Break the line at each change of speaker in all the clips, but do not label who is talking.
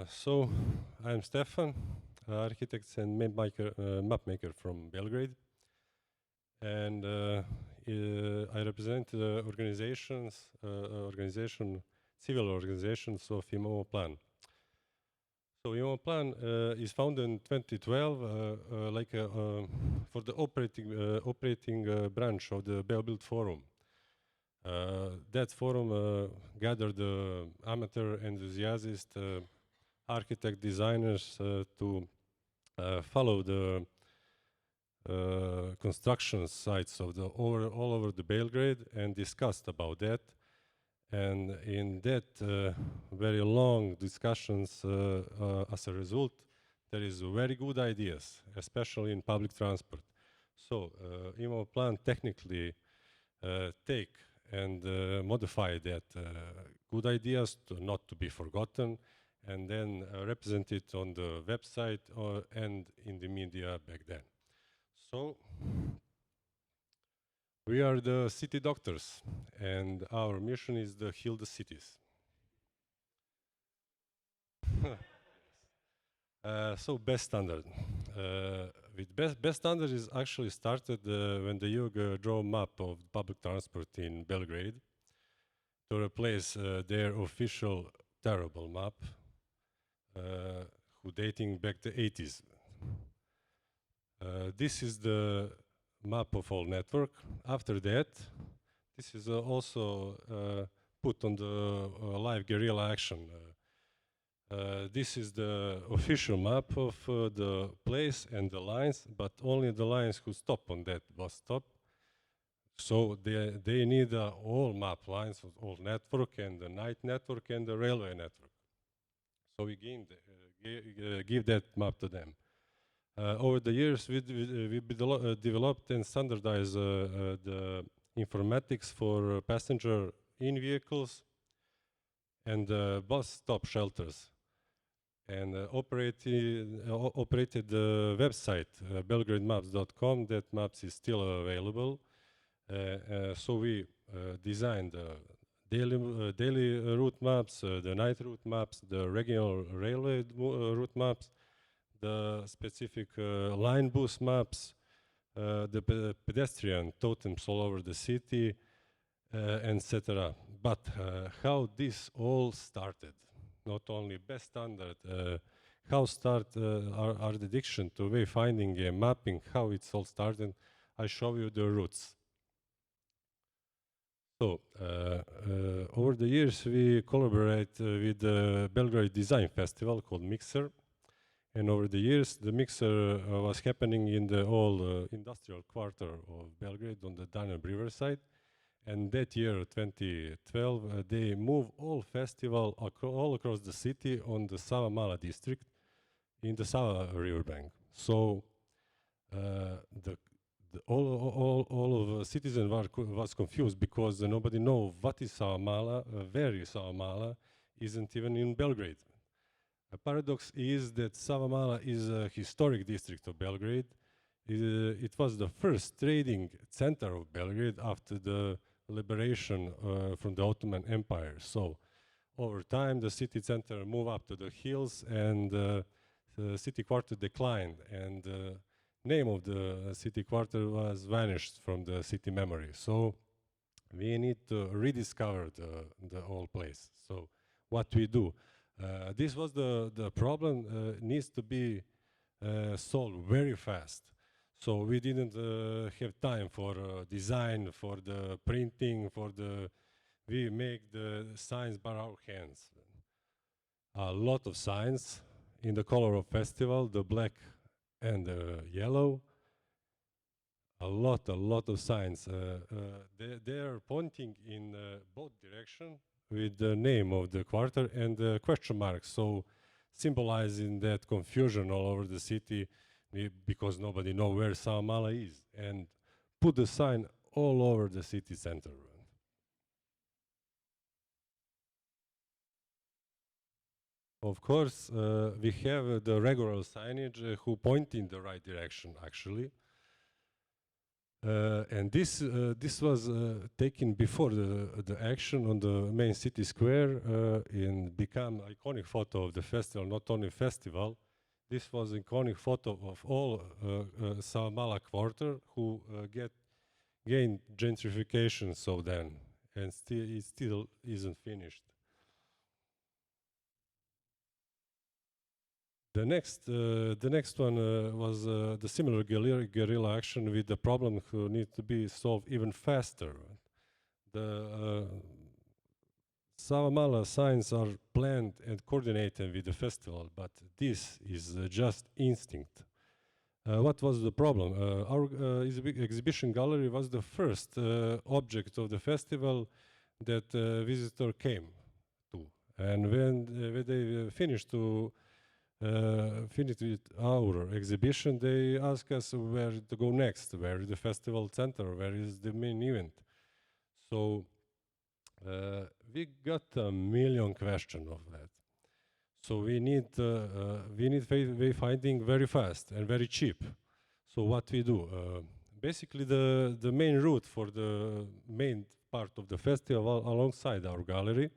So I'm Stefan, architect and map maker from Belgrade, and I represent the civil organizations of Imamo Plan. So Imamo Plan is founded in 2012, for the operating branch of the Beobuild Forum. That forum gathered amateur enthusiasts, architect designers to follow the construction sites of all over the Belgrade and discussed about that. And in that very long discussions, as a result, there is very good ideas, especially in public transport. So Imamo Plan technically take and modify that good ideas not to be forgotten, and then represent it on the website and in the media back then. So we are the city doctors, and our mission is to heal the cities. So best standard. With best standard is actually started when the Jug drew a map of public transport in Belgrade to replace their official terrible map, who dating back to 80s. This is the map of all network. After that, this is also put on the live guerrilla action. This is the official map of the place and the lines, but only the lines who stop on that bus stop. So they need all map lines, all network, and the night network, and the railway network. So we give that map to them. Over the years, we developed and standardized the informatics for passenger in vehicles and bus stop shelters, and operated the website belgrademaps.com. That maps is still available. So we designed daily route maps, the night route maps, the regional railway route maps, the specific line bus maps, the pedestrian totems all over the city, etc. But how this all started, not only best standard, how start our dedication to wayfinding and mapping, how it's all started, I show you the roots. So, over the years, we collaborate with the Belgrade Design Festival called Mixer. And over the years, the Mixer was happening in the old industrial quarter of Belgrade on the Danube River side. And that year, 2012, they moved all festival all across the city on the Savamala district in the Sava riverbank. So, all of the citizens was confused because nobody know what is Savamala, where is Savamala, isn't even in Belgrade. A paradox is that Savamala is a historic district of Belgrade. It was the first trading center of Belgrade after the liberation from the Ottoman Empire. So over time, the city center moved up to the hills, and the city quarter declined, and the name of the city quarter was vanished from the city memory. So we need to rediscover the whole place. So what we do? This was the problem, needs to be solved very fast. So we didn't have time for design, for the printing, we make the signs by our hands. A lot of signs in the color of festival, the black and the yellow. A lot of signs. They are pointing in both directions with the name of the quarter and the question mark, so symbolizing that confusion all over the city because nobody knows where Savamala is, and put the sign all over the city center. Of course, we have the regular signage who point in the right direction, actually. And this was taken before the action on the main city square and become iconic photo of the festival, not only festival. This was iconic photo of all Savamala quarter who gained gentrification so then, and it still isn't finished. The next one was the similar guerrilla action with the problem who need to be solved even faster. The Savamala signs are planned and coordinated with the festival, but this is just instinct. What was the problem? Our exhibition gallery was the first object of the festival that visitor came to. And when they finished with our exhibition, they asked us where to go next, where is the festival center, where is the main event. So we got a million questions of that. So we need wayfinding very fast and very cheap. So what we do? Basically, the main route for the main part of the festival alongside our gallery,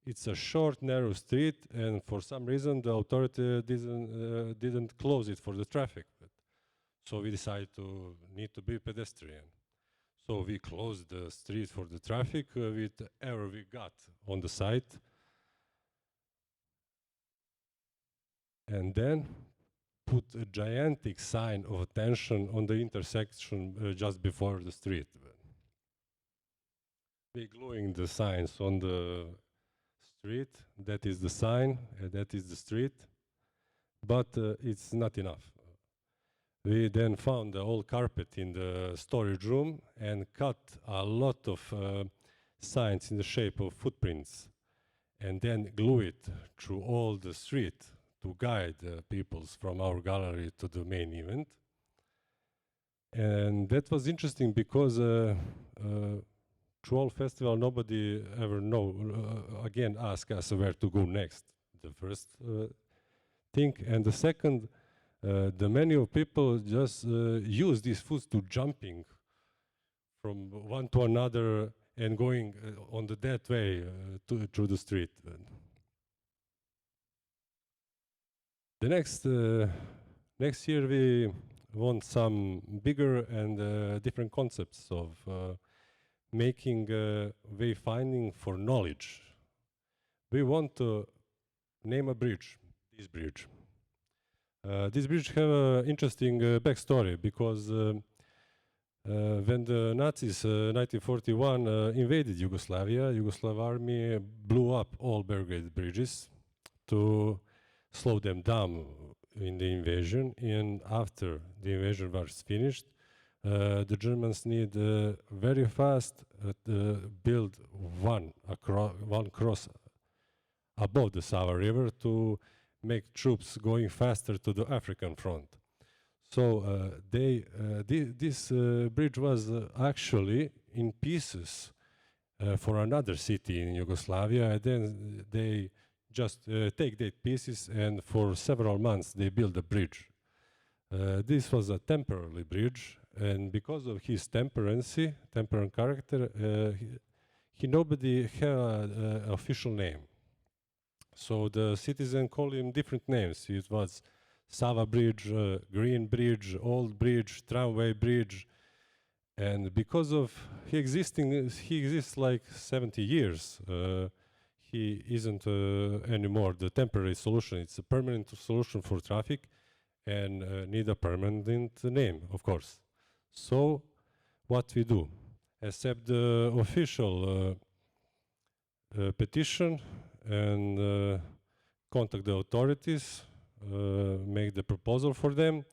it's a short, narrow street, and for some reason the authority didn't close it for the traffic. So we decided to need to be pedestrian. So we closed the street for the traffic with whatever we got on the site. And then put a gigantic sign of attention on the intersection just before the street. We gluing the signs on the street, that is the sign, and that is the street, but it's not enough. We then found the old carpet in the storage room and cut a lot of signs in the shape of footprints, and then glue it through all the street to guide people from our gallery to the main event. And that was interesting because through all festival, nobody ever again ask us where to go next. The first thing, and the second, the many of people just use these foods to jumping from one to another and going on that way through the street. The next year we want some bigger and different concepts of making wayfinding for knowledge. We want to name a bridge, this bridge. This bridge have an interesting backstory because when the Nazis 1941 invaded Yugoslavia, Yugoslav army blew up all Belgrade bridges to slow them down in the invasion. And after the invasion was finished, the Germans need very fast build one cross above the Sava River to make troops going faster to the African front. So this bridge was actually in pieces for another city in Yugoslavia, and then they just take that pieces, and for several months they built a bridge. This was a temporary bridge, and because of his temperate character, nobody had an official name. So the citizen called him different names. It was Sava Bridge, Green Bridge, Old Bridge, Tramway Bridge, and because of he exists like 70 years. He isn't anymore the temporary solution. It's a permanent solution for traffic, and need a permanent name, of course. So, what we do? Accept the official petition and contact the authorities, make the proposal for them.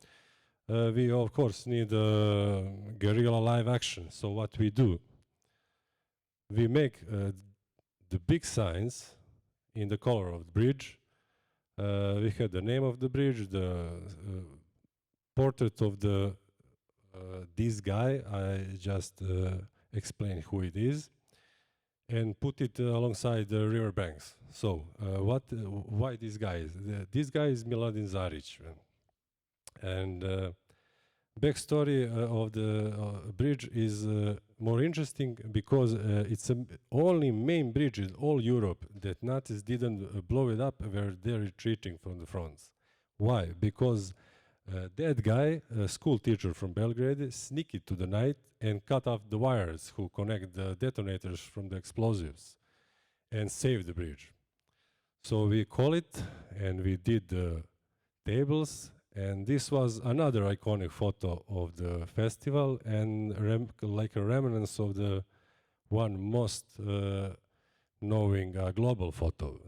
We, of course, need guerrilla live action. So what we do? We make the big signs in the color of the bridge. We had the name of the bridge, the portrait of this guy. I just explained who it is, and put it alongside the river banks. So why this guy? This guy is Miladin Zaric, and backstory of the bridge is more interesting because it's the only main bridge in all Europe that Nazis didn't blow it up where they're retreating from the fronts. Why? Because that guy, a school teacher from Belgrade, sneaked to the night and cut off the wires who connect the detonators from the explosives and saved the bridge. So we call it and we did the tables, and this was another iconic photo of the festival and like a remnants of the one most knowing global photo.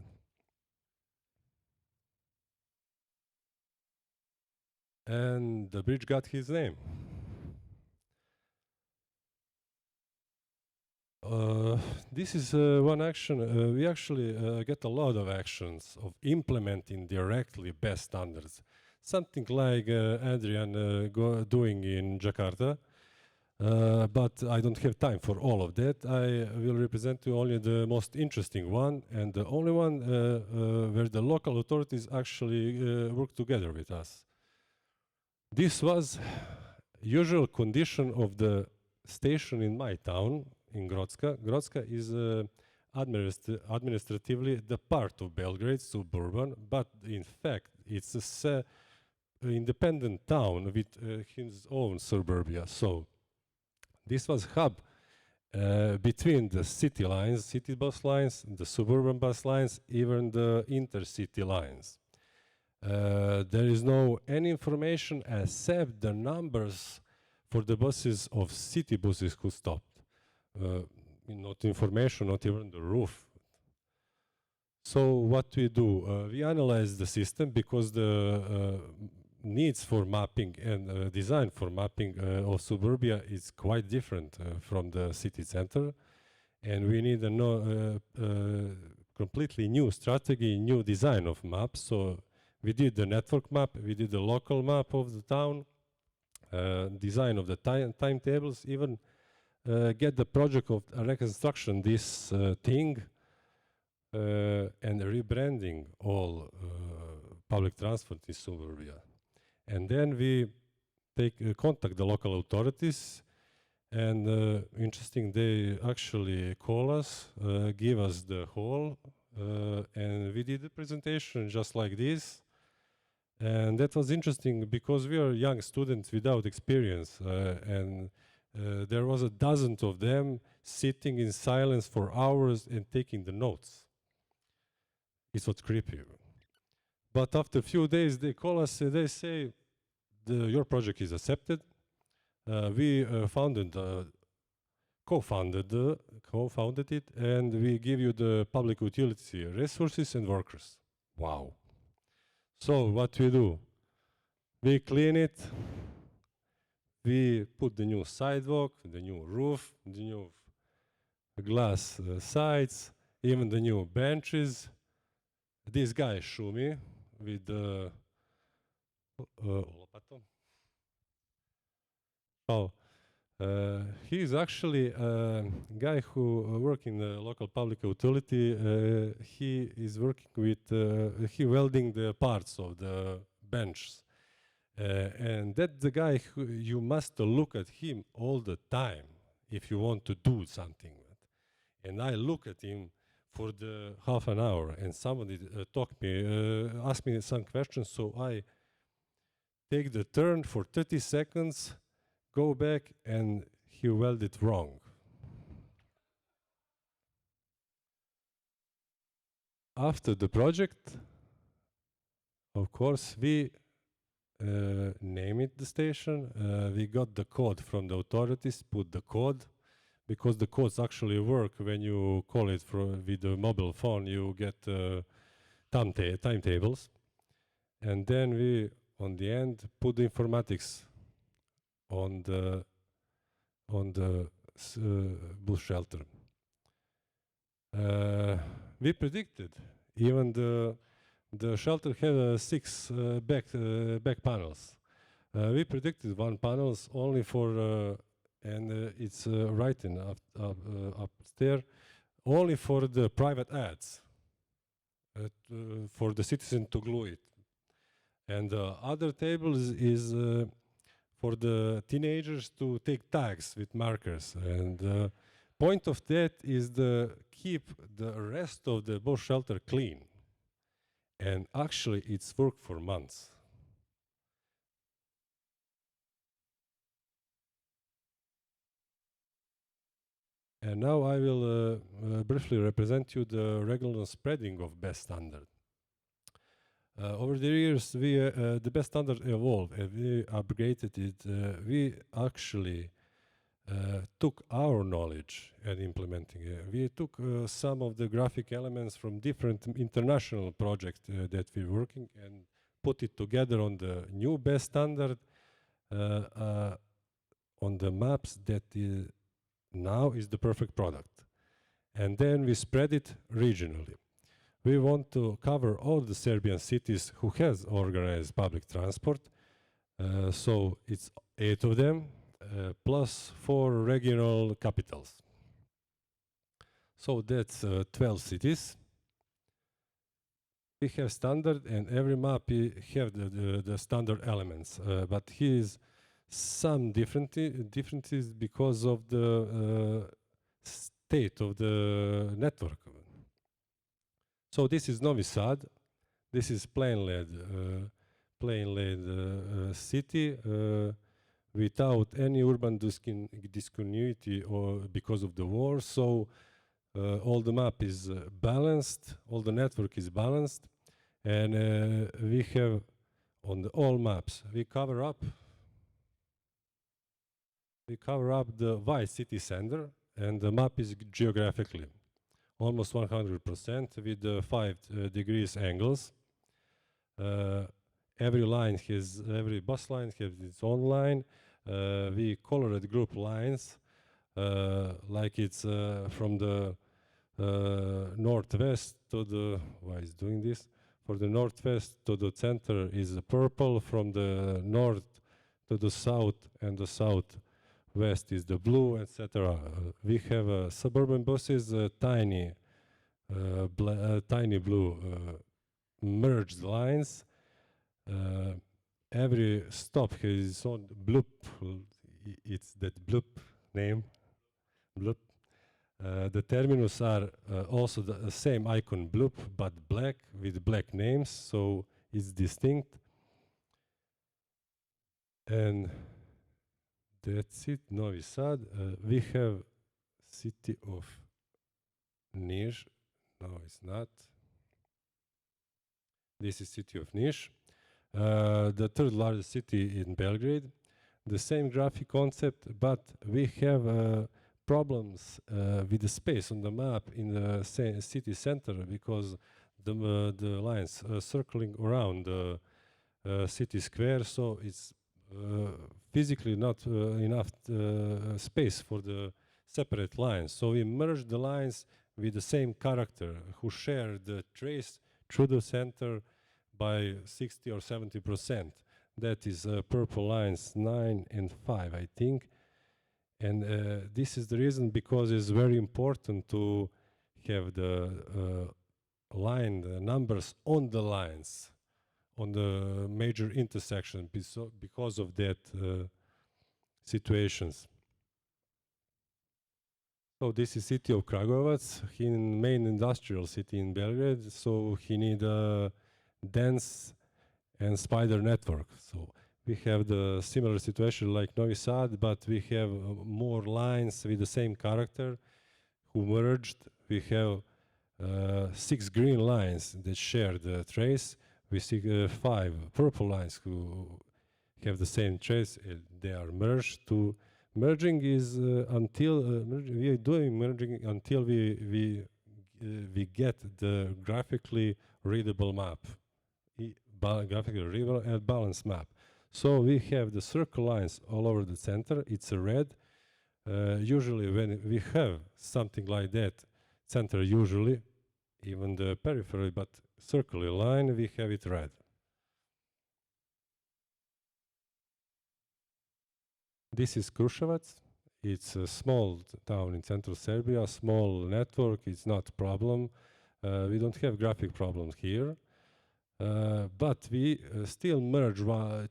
And the bridge got his name. This is one action. We actually get a lot of actions of implementing directly best standards. Something like Adrian doing in Jakarta. But I don't have time for all of that. I will represent you only the most interesting one and the only one where the local authorities actually work together with us. This was usual condition of the station in my town, in Grocka. Grocka is administratively the part of Belgrade, suburban, but in fact it's a independent town with his own suburbia. So this was hub between the city lines, city bus lines, the suburban bus lines, even the intercity lines. There is no any information except the numbers for the buses of city buses who stopped. Not information, not even the roof. So what we do, we analyze the system because the needs for mapping and design for mapping of suburbia is quite different from the city center, and we need a completely new strategy, new design of maps. So we did the network map, we did the local map of the town, design of the timetables, even get the project of reconstruction, this thing, and rebranding all public transport in suburbia. And then we contact the local authorities, and interesting, they actually call us, give us the hall, and we did the presentation just like this. And that was interesting because we are young students without experience, and there was a dozen of them sitting in silence for hours and taking the notes. It was creepy. But after a few days, they call us and they say, your project is accepted. We co-founded it, and we give you the public utility resources and workers. Wow. So what we do? We clean it. We put the new sidewalk, the new roof, the new glass sides, even the new benches. This guy Shumi with the he is actually a guy who works in the local public utility. He is working with he welding the parts of the benches. And that's the guy who you must look at him all the time if you want to do something. And I look at him for the half an hour, and somebody asked me some questions, so I take the turn for 30 seconds, go back, and he welded wrong. After the project, of course, we name it the station. We got the code from the authorities, put the code, because the codes actually work when you call it with the mobile phone, you get timetables. And then we, on the end, put the informatics on the bus shelter. We predicted, even the shelter had 6 back panels. We predicted 1 panels only for, and it's writing upstairs, only for the private ads, for the citizen to glue it. And the other tables is for the teenagers to take tags with markers. And the point of that is to keep the rest of the bus shelter clean. And actually, it's worked for months. And now I will briefly represent you the regular spreading of best standard. Over the years, the best standard evolved and we upgraded it. We actually took our knowledge and implementing it. We took some of the graphic elements from different international projects that we're working and put it together on the new best standard on the maps that now is the perfect product. And then we spread it regionally. We want to cover all the Serbian cities who has organized public transport. So it's 8 of them, plus 4 regional capitals. So that's 12 cities. We have standard, and every map have the standard elements, but here's some differences because of the state of the network. So this is Novi Sad. This is plain lead city without any urban discontinuity or because of the war. So all the map is balanced, all the network is balanced, and we have on all maps we cover up the wide city center, and the map is geographically almost 100% with 5 degrees angles. Every bus line has its own line. We colored group lines like it's from the northwest to the, why is doing this? For the northwest to the center is purple, from the north to the south and the southwest is the blue, etc. We have suburban buses, tiny blue merged lines. Every stop has its own bloop. It's that bloop name, bloop. The terminus are also the same icon bloop, but black with black names, so it's distinct. And that's it, Novi Sad. We have city of Niš. No, it's not. This is city of Niš. The third largest city in Belgrade. The same graphic concept, but we have problems with the space on the map in the city center because the lines circling around the city square, so it's physically not enough space for the separate lines. So we merge the lines with the same character who share the trace through the center by 60 or 70%. That is purple lines 9 and 5, I think. And this is the reason, because it's very important to have the numbers on the lines, on the major intersection, because of that situations. So this is city of Kragujevac, main industrial city in Belgrade. So he need a dense and spider network. So we have the similar situation like Novi Sad, but we have more lines with the same character who merged. We have 6 green lines that share the trace. We see 5 purple lines who have the same trace. They are merged. Merging is until we are doing merging until we get the graphically readable map, graphically readable and balanced map. So we have the circle lines all over the center. It's a red. Usually when we have something like that, center usually, even the periphery, but circular line, we have it red. This is Kruševac. It's a small town in central Serbia, small network. It's not a problem. We don't have graphic problems here. But we still merge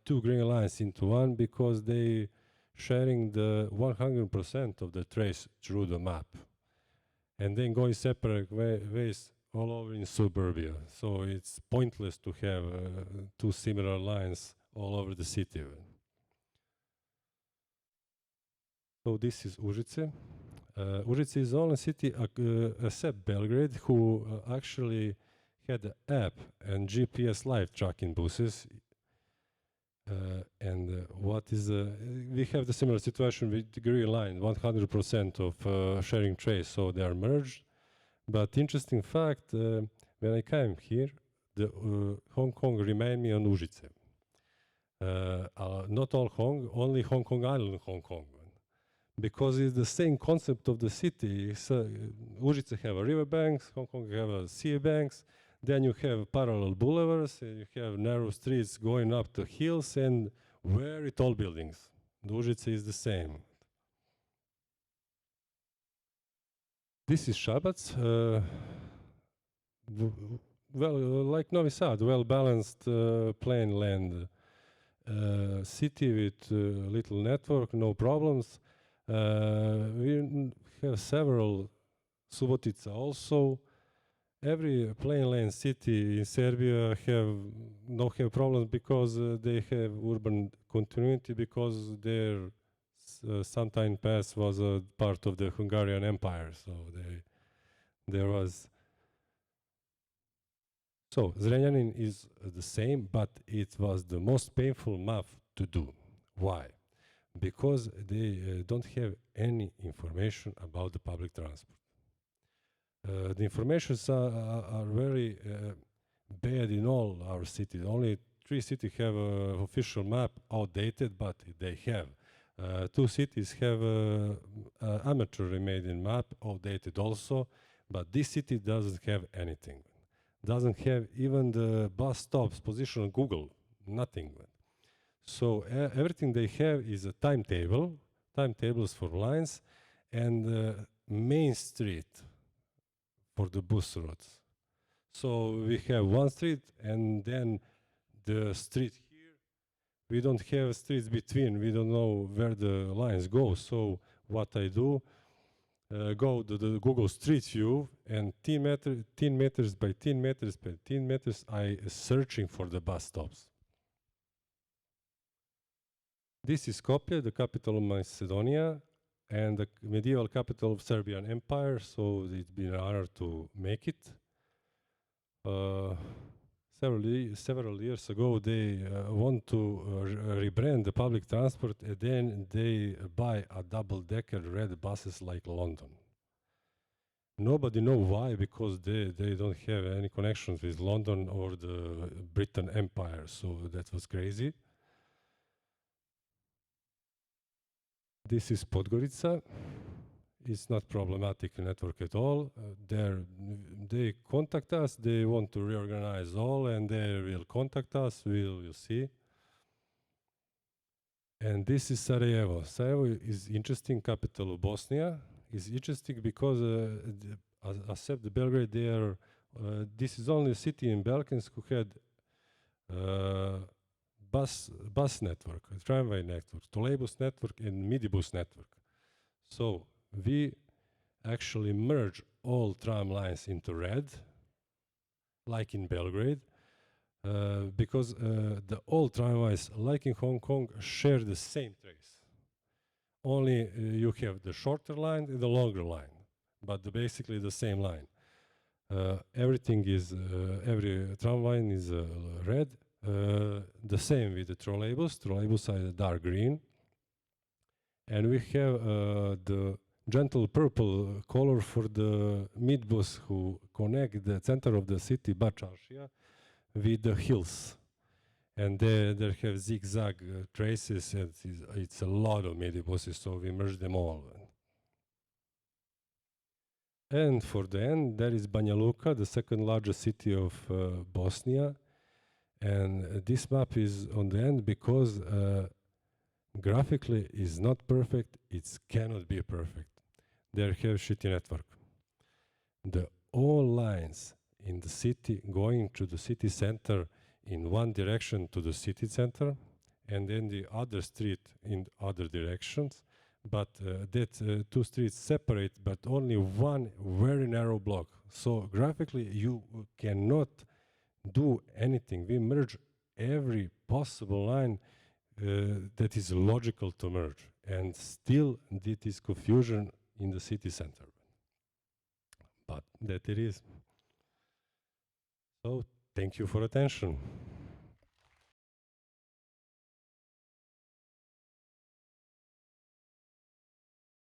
two green lines into one because they sharing the 100% of the trace through the map, and then going separate ways all over in suburbia. So it's pointless to have two similar lines all over the city. So this is Užice. Užice is the only city except Belgrade who actually had an app and GPS live tracking buses. What is we have the similar situation with the green line, 100% of sharing trace, so they are merged. But interesting fact, when I came here, the Hong Kong remind me on Užice. Not all only Hong Kong Island, Hong Kong. Because it's the same concept of the city. Užice have a river banks, Hong Kong have a sea banks, then you have parallel boulevards, and you have narrow streets going up to hills and very tall buildings. Užice is the same. This is Šabac. Well, like Novi Sad, well-balanced plain land city with little network, no problems. We have several Subotica also. Every plain land city in Serbia don't have problems because they have urban continuity because their sometime past was a part of the Hungarian Empire. So there was. So Zrenjanin is the same, but it was the most painful map to do. Why? Because they don't have any information about the public transport. The informations are very bad in all our cities. Only 3 cities have an official map, outdated, but they have. 2 cities have amateur made in map, outdated also, but this city doesn't have anything. Doesn't have even the bus stops position on Google, nothing. So everything they have is a timetables for lines, and main street for the bus routes. So we have one street, and then the street here. We don't have streets between. We don't know where the lines go. So what I do, go to the Google Street View, and 10 meters by 10 meters by 10 meters, I searching for the bus stops. This is Skopje, the capital of Macedonia, and the medieval capital of Serbian Empire, so it's been an honor to make it. Several years ago, they want to rebrand the public transport, and then they buy a double-decker red buses like London. Nobody knows why, because they don't have any connections with London or the Britain Empire, so that was crazy. This is Podgorica. It's not problematic network at all. They contact us. They want to reorganize all, and they will contact us. We'll see. And this is Sarajevo. Sarajevo is interesting capital of Bosnia. It's interesting because, except the Belgrade, this is only a city in Balkans who had bus network, tramway network, trolleybus network, and midibus network. So we actually merge all tram lines into red, like in Belgrade, because the old tramways, like in Hong Kong, share the same trace. Only you have the shorter line and the longer line, but basically the same line. Everything is, every tram line is red. The same with the trolleybus. Trolleybus are dark green. And we have the gentle purple color for the midbus who connect the center of the city, Bačaršija, with the hills. And they have zigzag traces, and it's a lot of midibuses, so we merge them all. And for the end, there is Banja Luka, the second largest city of Bosnia. And this map is on the end because graphically is not perfect, it cannot be perfect. They have shitty network. The all lines in the city, going to the city center in one direction to the city center, and then the other street in other directions, but that two streets separate, but only one very narrow block. So graphically, you cannot do anything. We merge every possible line that is logical to merge, and still it is confusion in the city center. But that it is. So thank you for attention.